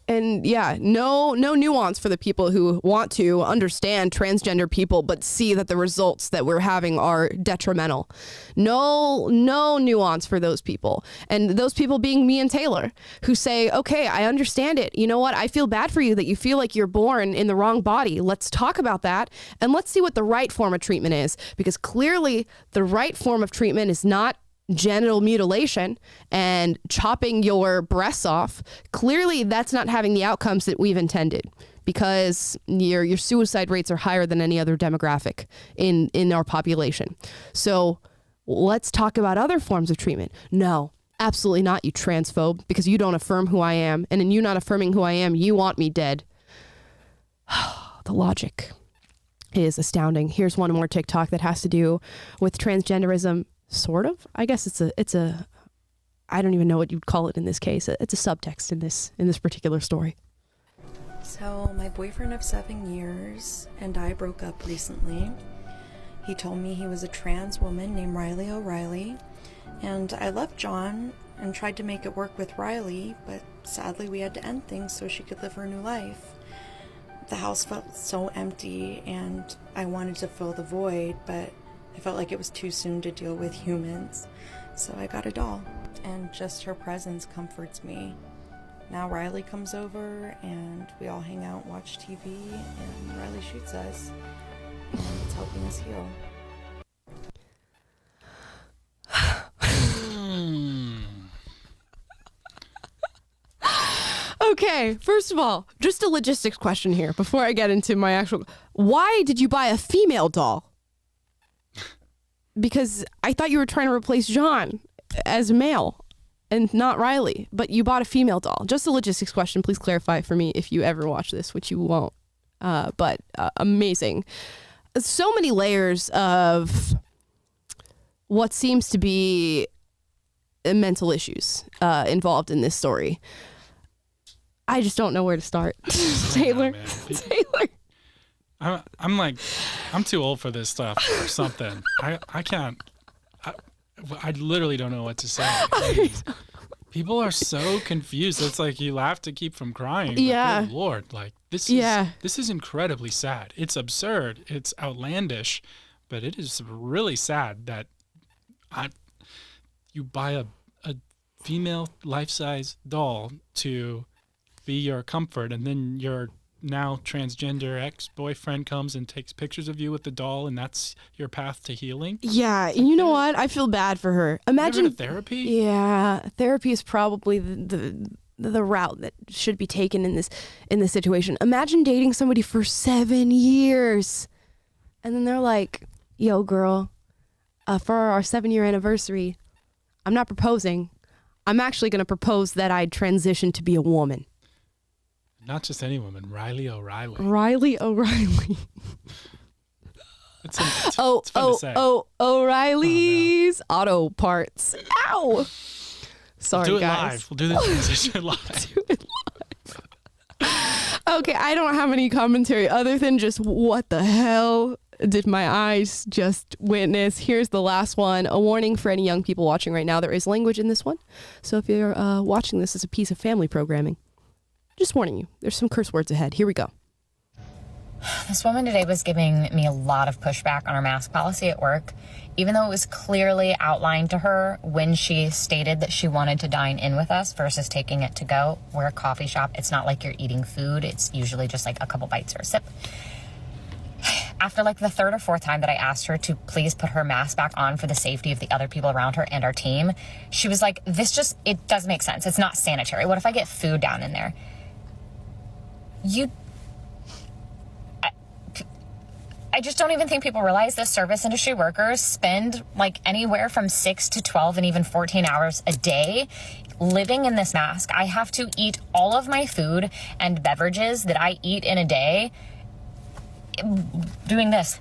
And yeah, no nuance for the people who want to understand transgender people, but see that the results that we're having are detrimental. No nuance for those people. And those people being me and Taylor, who say, okay, I understand it. You know what? I feel bad for you that you feel like you're born in the wrong body. Let's talk about that. And let's see what the right form of treatment is. Because clearly the right form of treatment is not genital mutilation and chopping your breasts off. Clearly that's not having the outcomes that we've intended, because your suicide rates are higher than any other demographic in our population. So let's talk about other forms of treatment. No, absolutely not, you transphobe, because you don't affirm who I am, and in you not affirming who I am, you want me dead. The logic is astounding. Here's one more TikTok that has to do with transgenderism. Sort of. I guess it's a I don't even know what you'd call it in this case. It's a subtext in this particular story. So my boyfriend of 7 years and I broke up recently. He told me he was a trans woman named Riley O'Reilly, and I left John and tried to make it work with Riley, but sadly we had to end things so she could live her new life. The house felt so empty and I wanted to fill the void, but I felt like it was too soon to deal with humans, so I got a doll, and just her presence comforts me. Now Riley comes over, and we all hang out and watch TV, and Riley shoots us, and it's helping us heal. Okay, first of all, just a logistics question here before I get into my actual... Why did you buy a female doll? Because I thought you were trying to replace John as male and not Riley, but you bought a female doll. Just a logistics question. Please clarify for me if you ever watch this, which you won't. But amazing. So many layers of what seems to be mental issues involved in this story. I just don't know where to start. Taylor. I'm too old for this stuff or something. I can't. I literally don't know what to say. People are so confused. It's like you laugh to keep from crying. Yeah. Good Lord, this is incredibly sad. It's absurd. It's outlandish, but it is really sad that you buy a female life-size doll to be your comfort, and then your now transgender ex-boyfriend comes and takes pictures of you with the doll, and that's your path to healing. Yeah, you know what? I feel bad for her. Imagine therapy. Yeah, therapy is probably the route that should be taken in this situation. Imagine dating somebody for 7 years, and then they're like, "Yo, girl, for our 7-year anniversary, I'm not proposing. I'm actually going to propose that I transition to be a woman." Not just any woman, Riley O'Reilly. Riley O'Reilly. It's fun to say. O'Reilly's Auto Parts. Ow! Sorry, we'll do it guys. live. We'll do the transition live. Do it live. Okay, I don't have any commentary other than just what the hell did my eyes just witness. Here's the last one. A warning for any young people watching right now. There is language in this one. So if you're watching this as a piece of family programming, just warning you, there's some curse words ahead. Here we go. This woman today was giving me a lot of pushback on our mask policy at work, even though it was clearly outlined to her when she stated that she wanted to dine in with us versus taking it to go. We're a coffee shop. It's not like you're eating food. It's usually just like a couple bites or a sip. After the third or fourth time that I asked her to please put her mask back on for the safety of the other people around her and our team, she was like, it doesn't make sense. It's not sanitary. What if I get food down in there? I just don't even think people realize that service industry workers spend anywhere from 6 to 12 and even 14 hours a day living in this mask. I have to eat all of my food and beverages that I eat in a day doing this.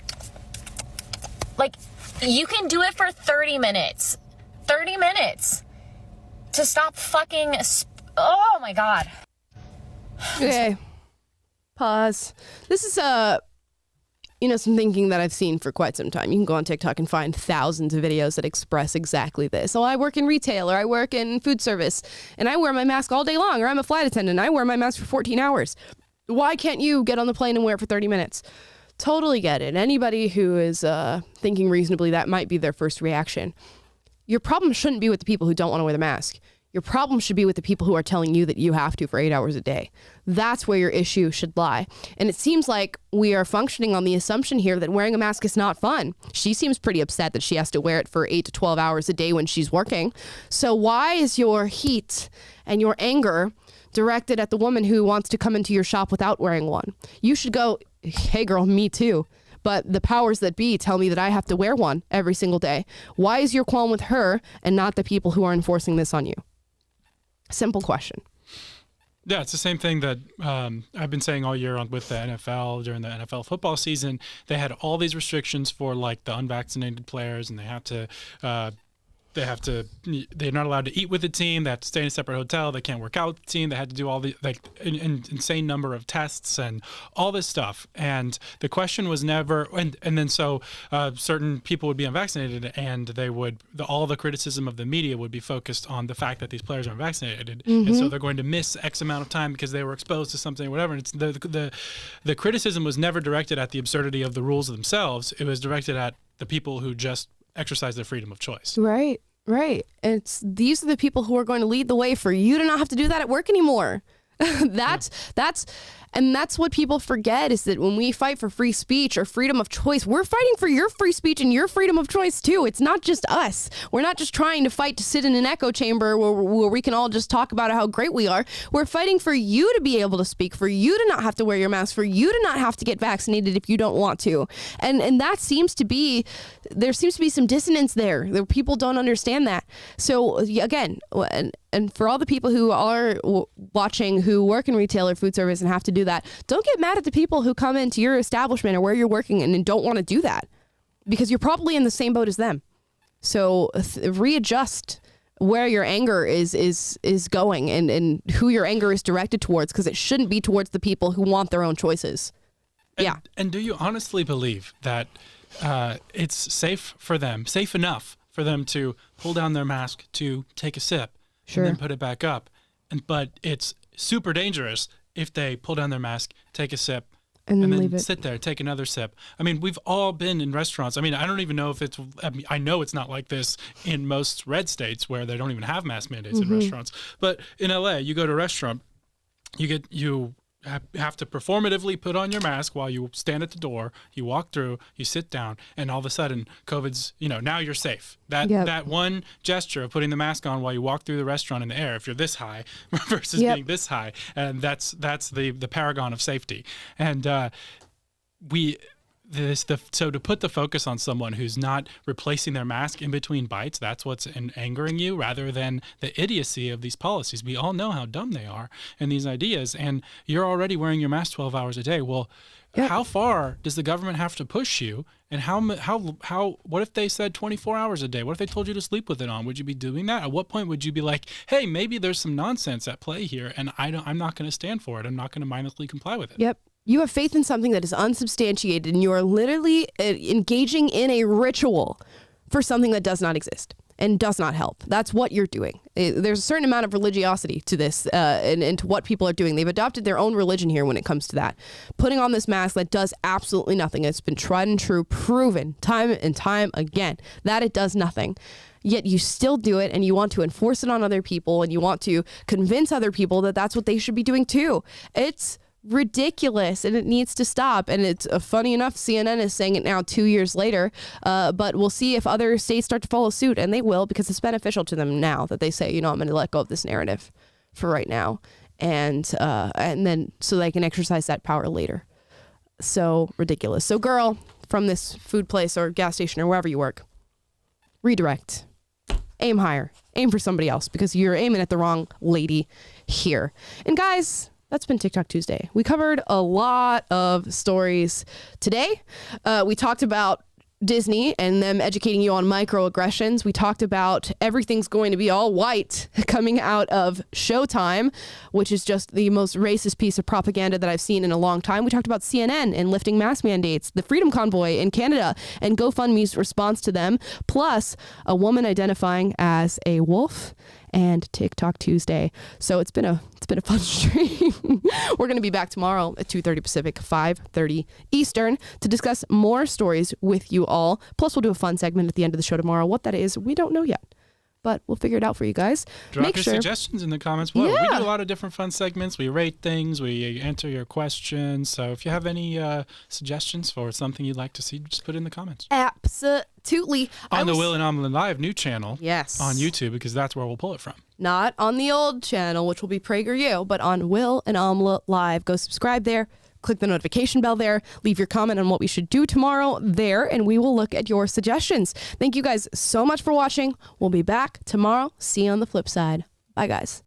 You can do it for 30 minutes. 30 minutes to stop fucking. Oh my God. Okay. Pause. This is some thinking that I've seen for quite some time. You can go on TikTok and find thousands of videos that express exactly this. Oh, I work in retail, or I work in food service, and I wear my mask all day long, or I'm a flight attendant, and I wear my mask for 14 hours. Why can't you get on the plane and wear it for 30 minutes? Totally get it. Anybody who is thinking reasonably, that might be their first reaction. Your problem shouldn't be with the people who don't want to wear the mask. Your problem should be with the people who are telling you that you have to for 8 hours a day. That's where your issue should lie. And it seems like we are functioning on the assumption here that wearing a mask is not fun. She seems pretty upset that she has to wear it for 8 to 12 hours a day when she's working. So why is your heat and your anger directed at the woman who wants to come into your shop without wearing one? You should go, hey girl, me too. But the powers that be tell me that I have to wear one every single day. Why is your qualm with her and not the people who are enforcing this on you? Simple question. Yeah, it's the same thing that I've been saying all year with the NFL during the NFL football season. They had all these restrictions for like the unvaccinated players, and they're not allowed to eat with the team. They have to stay in a separate hotel. They can't work out with the team. They had to do all the an insane number of tests and all this stuff. And the question was never, and then so certain people would be unvaccinated, and they would, all the criticism of the media would be focused on the fact that these players aren't vaccinated. Mm-hmm. And so they're going to miss X amount of time because they were exposed to something or whatever. And it's the criticism was never directed at the absurdity of the rules themselves. It was directed at the people who just exercise their freedom of choice. Right. These are the people who are going to lead the way for you to not have to do that at work anymore. That's what people forget, is that when we fight for free speech or freedom of choice, we're fighting for your free speech and your freedom of choice too. It's not just us. We're not just trying to fight to sit in an echo chamber where we can all just talk about how great we are. We're fighting for you to be able to speak, for you to not have to wear your mask, for you to not have to get vaccinated if you don't want to. And that seems to be, there seems to be some dissonance there. People don't understand that. So again, and for all the people who are watching who work in retail or food service and have to do that, don't get mad at the people who come into your establishment or where you're working and don't want to do that, because you're probably in the same boat as them. So readjust where your anger is going and who your anger is directed towards, because it shouldn't be towards the people who want their own choices. And do you honestly believe that it's safe enough for them to pull down their mask, to take a sip, sure, and then put it back up, but it's super dangerous if they pull down their mask, take a sip, and then leave it, sit there, take another sip? I mean, we've all been in restaurants. I mean, I don't even know if I know it's not like this in most red states where they don't even have mask mandates in restaurants. But in LA, you go to a restaurant, you have to performatively put on your mask while you stand at the door, you walk through, you sit down, and all of a sudden COVID's, now you're safe. That one gesture of putting the mask on while you walk through the restaurant in the air, if you're this high versus being this high, and that's the paragon of safety. And so to put the focus on someone who's not replacing their mask in between bites, that's what's angering you, rather than the idiocy of these policies. We all know how dumb they are and these ideas, and you're already wearing your mask 12 hours a day. Well, how far does the government have to push you? And how what if they said 24 hours a day? What if they told you to sleep with it on? Would you be doing that? At what point would you be like, hey, maybe there's some nonsense at play here, and I'm not going to stand for it. I'm not going to mindlessly comply with it. Yep. You have faith in something that is unsubstantiated, and you are literally engaging in a ritual for something that does not exist and does not help. That's what you're doing. There's a certain amount of religiosity to this and to what people are doing. They've adopted their own religion here when it comes to that. Putting on this mask that does absolutely nothing. It's been tried and true, proven time and time again that it does nothing. Yet you still do it, and you want to enforce it on other people, and you want to convince other people that that's what they should be doing too. It's ridiculous, and it needs to stop. And it's funny enough, CNN is saying it now 2 years later, but we'll see if other states start to follow suit, and they will, because it's beneficial to them now that they say, I'm going to let go of this narrative for right now, and then so they can exercise that power later. So ridiculous. So girl, from this food place or gas station or wherever you work, redirect, aim higher, aim for somebody else, because you're aiming at the wrong lady here. And guys, that's been TikTok Tuesday. We covered a lot of stories today. We talked about Disney and them educating you on microaggressions. We talked about everything's going to be all white coming out of Showtime, which is just the most racist piece of propaganda that I've seen in a long time. We talked about CNN and lifting mask mandates, the Freedom Convoy in Canada, and GoFundMe's response to them, plus a woman identifying as a wolf and TikTok Tuesday. So it's been a fun stream. We're going to be back tomorrow at 2:30 Pacific, 5:30 Eastern to discuss more stories with you all. Plus, we'll do a fun segment at the end of the show tomorrow. What that is, we don't know yet, but we'll figure it out for you guys. Drop your suggestions in the comments below. Yeah. We do a lot of different fun segments. We rate things. We answer your questions. So if you have any suggestions for something you'd like to see, just put it in the comments. Absolutely. On the Will and Amala Live new channel. Yes. On YouTube, because that's where we'll pull it from. Not on the old channel, which will be PragerU, but on Will and Amala Live. Go subscribe there. Click the notification bell there. Leave your comment on what we should do tomorrow there, and we will look at your suggestions. Thank you guys so much for watching. We'll be back tomorrow. See you on the flip side. Bye, guys.